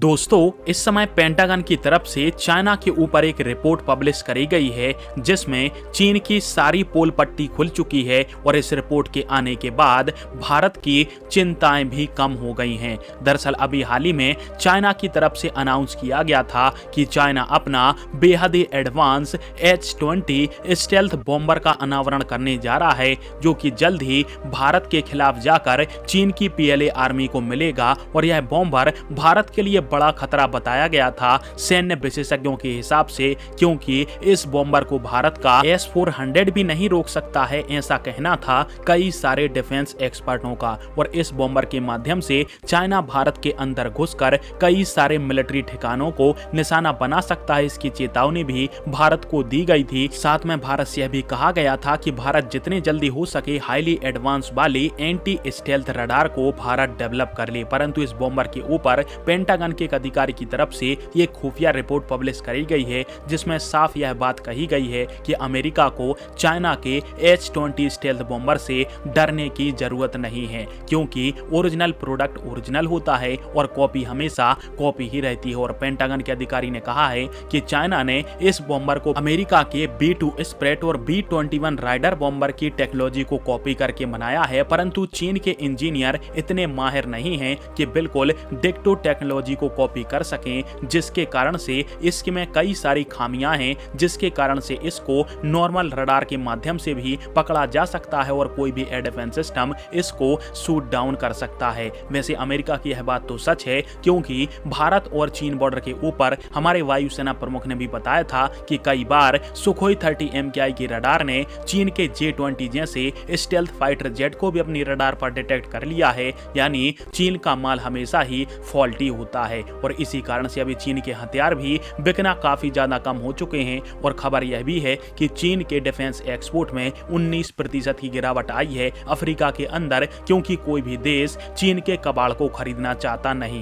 दोस्तों, इस समय पेंटागन की तरफ से चाइना के ऊपर एक रिपोर्ट पब्लिश करी गई है जिसमें चीन की सारी पोल पट्टी खुल चुकी है और इस रिपोर्ट के आने के बाद भारत की चिंताएं भी कम हो गई हैं। दरअसल अभी हाल ही में चाइना की तरफ से अनाउंस किया गया था कि चाइना अपना बेहद ही एडवांस H-20 स्टेल्थ बॉम्बर का अनावरण करने जा रहा है, जो कि जल्द ही भारत के खिलाफ जाकर चीन की PLA आर्मी को मिलेगा। और यह बॉम्बर भारत के लिए बड़ा खतरा बताया गया था सैन्य विशेषज्ञों के हिसाब से, क्योंकि इस बॉम्बर को भारत का S-400 भी नहीं रोक सकता है, ऐसा कहना था कई सारे डिफेंस एक्सपर्टों का। और इस बॉम्बर के माध्यम से चाइना भारत के अंदर घुसकर कई सारे मिलिट्री ठिकानों को निशाना बना सकता है, इसकी चेतावनी भी भारत को दी गई थी। साथ में भारत से यह भी कहा गया था कि भारत जितनी जल्दी हो सके हाईली एडवांस वाली एंटी स्टेल्थ रडार को भारत डेवलप कर ले। परंतु इस बॉम्बर के ऊपर पेंटागन के एक अधिकारी की तरफ से ये खुफिया रिपोर्ट पब्लिश करी गई है जिसमें साफ यह बात कही गई है कि अमेरिका को चाइना के H-20 स्टेल्थ बॉम्बर से डरने की जरूरत नहीं है, क्योंकि ओरिजिनल प्रोडक्ट ओरिजिनल होता है और कॉपी हमेशा कॉपी ही रहती है। और पेंटागन के अधिकारी ने कहा है कि चाइना ने इस बॉम्बर को अमेरिका के B-2 स्प्रेट और B-21 राइडर बॉम्बर की टेक्नोलॉजी को कॉपी करके बनाया है, परंतु चीन के इंजीनियर इतने माहिर नहीं हैं कि बिल्कुल डिक्टो टेक्नोलॉजी को कॉपी कर सकें, जिसके कारण से इसमें कई सारी खामियां हैं, जिसके कारण से इसको नॉर्मल रडार के माध्यम से भी पकड़ा जा सकता है और कोई भी एयर डिफेंस सिस्टम इसको शूट डाउन कर सकता है। वैसे अमेरिका की यह बात तो सच है, क्योंकि भारत और चीन बॉर्डर के ऊपर हमारे वायुसेना प्रमुख ने भी बताया था कि कई बार सुखोई 30 MKI की रडार ने चीन के J-20 जैसे स्टेल्थ फाइटर जेट को भी अपनी रडार पर डिटेक्ट कर लिया है। यानी चीन का माल हमेशा ही फॉल्टी होता है और इसी कारण से अभी चीन के हथियार भी बिकना काफी ज्यादा कम हो चुके हैं। और खबर यह भी है कि चीन के डिफेंस एक्सपोर्ट में 19% की गिरावट आई है अफ्रीका के अंदर, क्योंकि कोई भी देश चीन के कबाड़ को खरीदना चाहता नहीं।